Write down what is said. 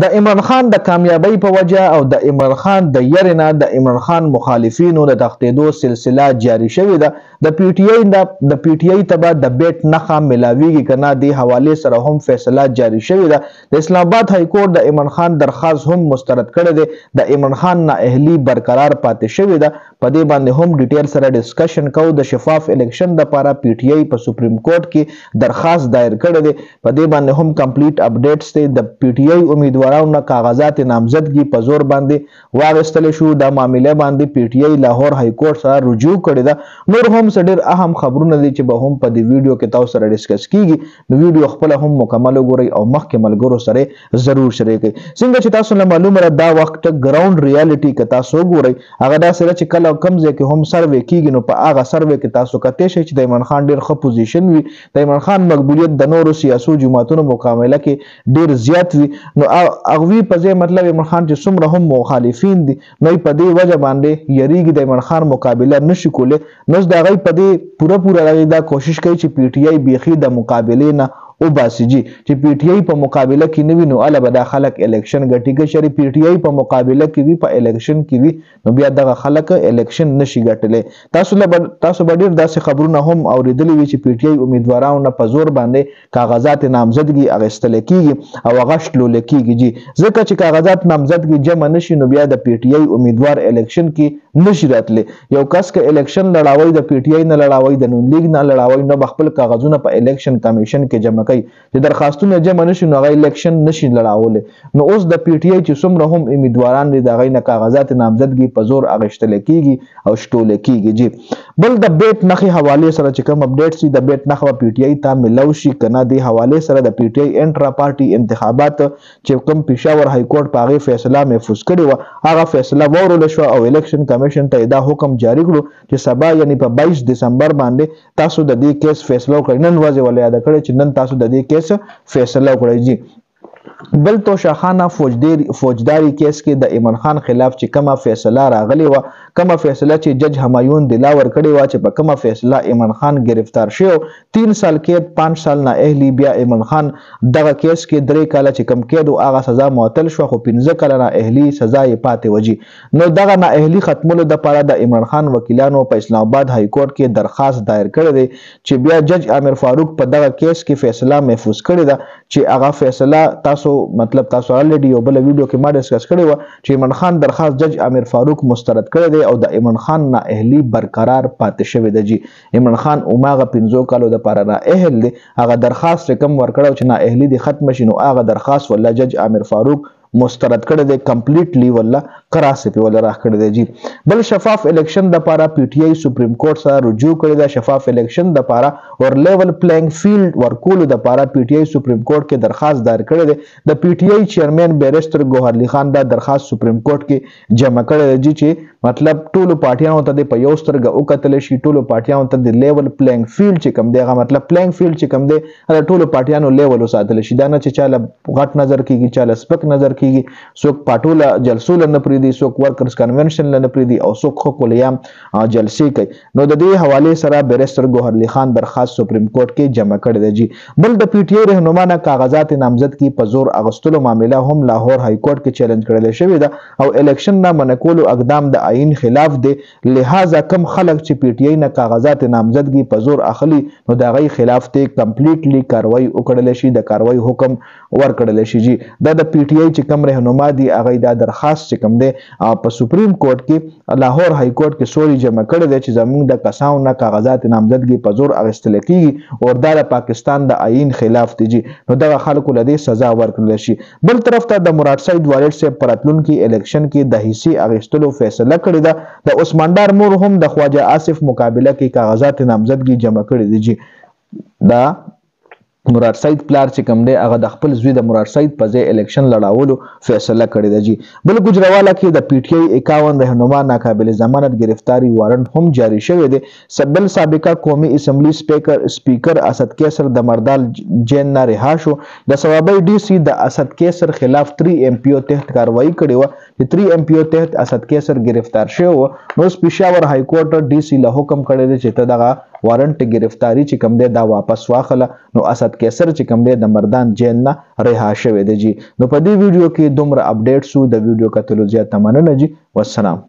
د عمران خان د کامیابی په وجه او د عمران خان د يرنه د عمران خان مخالفینو د تختیدو سلسله جاری شوې ده د پی ټی آی تبع د بیت نخا ملاویږي کنه د حواله سره هم فیصله جاری شوې ده د اسلام آباد های کورټ د عمران خان درخواست هم مسترد کړی دی د عمران خان نااهلي برقرار پاتې شوې ده په دې باندې هم ډیټیل سره ډسکشن کوو د شفاف الیکشن لپاره پی ټی آی په سپریم کورټ کې درخواست دایر کړی دی په دې باندې هم کمپلیټ اپډیټس دی د پی ټی آی امیدوارانو کاغذات نامزدګي په زور باندې واغستل شو د معاملې باندې پی ټی آی لاهور های کورټ سره رجوع کړی ده نور هم ډېر اهم خبرونه دي چې به هم په دې ویډیو کې تاسو سره ډسکس کیږي نو ویډیو خپل هم مکمل وګورئ او مخکې ملګرو سره ضرور شریک کړئ څنګه چې تاسو له معلومه ده دا وخت ګراوند ریالټي کې تاسو وګورئ هغه دا سره چې کله کم ځای کې هم سروې کیږي نو په هغه سروې کې تاسو کته شي چې د عمران خان ډېر ښه پوزیشن وي د عمران خان مقبولیت د نورو سیاسو جماعتونو مقابله کې ډېر زیات وي نو اغوی په ځای مطلب عمران خان چې څومره هم مخالفین دي نو په دې وجه باندې یریږي د عمران خان مقابله نشي کولی نو د هغه په دې پوره دا کوشش کوي چې پی ټی آی بیخي د مقابلې نه او باسيجي چې پی ټی آی په مقابله کې نه وي نو اله به دا خلک الیکشن ګټي کې شری پی ټی آی په مقابله کې وي په الیکشن کې وي نو بیا دغه خلک الیکشن نشي ګټلې تاسو به ډیر داسې خبرونه هم اوریدلي وي چې پی ټی آی امیدوارانو په زور باندې کاغذات نامزدګي اغستل کیږي او غشتلول کیږي جی ځکه چې کاغذات نامزدګي جمع نشي نو بیا د پی ټی آی امیدوار الیکشن کې نشي راتلی یو کس که الیکشن لړاوي د پی ټی آی نه لړاوي د نون لیگ نه لړاوي نو خپل کاغذونه په الیکشن کمیشن کې جمع چې درخواستونه جمع نشي نو غي الیکشن نشي لړاولې نو اوس د پی ټی آی چې څومره هم امیدواران دي د غي نه کاغذات نامزدګي په زور اغشتل کیږي او شټول کیږي جی بل د بیت نخي حواله سره چې کوم اپډیټس دي د بیت نخ پی ټی آی ته ملو شي کنه د حواله سره د پی ټی آی انټرا پارټي انتخابات چې کوم پېښور های کورټ پاغي فیصله محفوظ کړي و هغه فیصله ورول شو او الیکشن کمیشن ته دا حکم جاری کړو چې سبا یعنی په 22 دسمبر باندې تاسو د دې کیس فیصله کړئ نن ورځ ولې یاد کړئ چې نن تاسو د دې کیس فیصله وکړئ جی بل تو شاهانه فوجداري کیس کې د عمران خان خلاف چې کومه فیصله راغلی و کومه فیصله چې جج همایون دلاور کړی و چې په کومه فیصله عمران خان گرفتار شو 3 سال کې 5 سال نه اهلی بیا عمران خان دغه کیس کې 3 کال چې کم کېدو هغه سزا معطل شو خو 15 کال نه اهلی سزا یې پاتې وجي نو دغه نه اهلی ختمولو د لپاره د عمران خان وکیلانو په اسلام آباد های کورټ کې درخواست دایر کړی دی چې بیا جج عامر فاروق په دغه کیس کې فیصله محفوظ کړی ده چې هغه فیصله تاسو مطلب تاسو الریډي یو بل ویډیو کې ما ډسکس کړی و چې عمران خان درخواست جج عامر فاروق مسترد کړی دی او د عمران خان نه اهلی برقرار پاتې شوی دی جی عمران خان اوماغه 15 کالو د لپاره نه اهل دی هغه درخواست کم ورکړو چې نه اهلی دی ختم شي نو هغه درخواست ولا جج عامر فاروق مسترد کړی دی کمپلیټلی ولا قراصه په ولا راخ کړی دی جی بل شفاف الیکشن د لپاره پی ټی آی سپریم کورټ سره رجوع کړی دی شفاف الیکشن د لپاره اور لیول پلینګ فیلډ ورکول د لپاره پی ټی آی سپریم کورټ کې درخواست دایر کړی دی د پی ټی آی چیرمن بیرستر ګوهرلی خان دا درخواست سپریم کورټ کې جمع کړی دی چې مطلب ټولو پارټیانو ته په یو سترګه وکتل شي ټولو پارټیانو ته د لیول پلینګ فیلډ چې کم دی هغه مطلب پلینګ فیلډ چې کم دی هغه ټولو پارټیانو لیول وساتل شي دا نه چې چاله غټ نظر کیږي چاله سپک نظر کیږي څوک پټوله جلسو لنه پریدي څوک ورکرز کنونشن لنه پریدي او څوک خو کولیام جلسې کوي نو د دې حواله سره بیرستر ګوهرلی خان درخواست سپریم کورټ کې جمع کړی دی جی بل د پی ټی آی رهنما نه کاغذات نامزد کی په زور اغستلو معاملې هم لاهور های کورټ کې چیلنج کړل شوی ده او الیکشن نه منکولو اقدام د آئین خلاف دی لہذا کم خلک چې پی ټی آی نه کاغذات نامزدګي په زور اخلي نو د غي خلاف ته کمپلیټلی کاروایی وکړل شي د کاروایی حکم ورکړل شي جی د پی ټی آی چې کم رهنما دی هغه دا درخواست چې کم دی په سپریم کورټ کې لاهور های کورټ کې سوري جمع کړی دی چې زموږ د کسانو نه کاغذات نامزدګي په زور اغستل کیږي او د پاکستان د آئین خلاف دی جی نو دغه خلکو لدی سزا ورکړل شي بل طرف ته د مراد سعید والد سے پراتلون کې الیکشن کې د حصي اغستلو فیصله کړی ده د عثمان ډار مور هم د خواجه آصف مقابله کې کاغذات نامزدګي جمع کړی دي جی دا مراد سعید پلار چې کوم دی هغه د خپل زوی د مراد سعید په ځای الیکشن لړاولو فیصله کړې ده جی بل ګجراوالا کې د پی ټی آی 51 رهنما ناقابل ضمانت گرفتاری وارنټ هم جاری شوی دی سبل سابقه قومي اسمبلی سپیکر اسد کیسر د مردال جیل نه رها شو د ثوابي ډي سي د اسد کیسر خلاف 3 ایم پی او تحت کاروایی کړې و چې 3 ایم پی او تحت اسد کیسر گرفتار شوی و. نو پېښور های کورټ ډي سي له حکم کړی دی چې ته دغه وارنټ گرفتاری چې کوم دی دا واپس واخله. نو اسد کیسر چې کوم دی د مردان جیل نه رها شوی دی جی. نو په دې ویډیو کې دومره اپډیټ سو د ویډیو کتلو زیاته مننه جی. والسلام.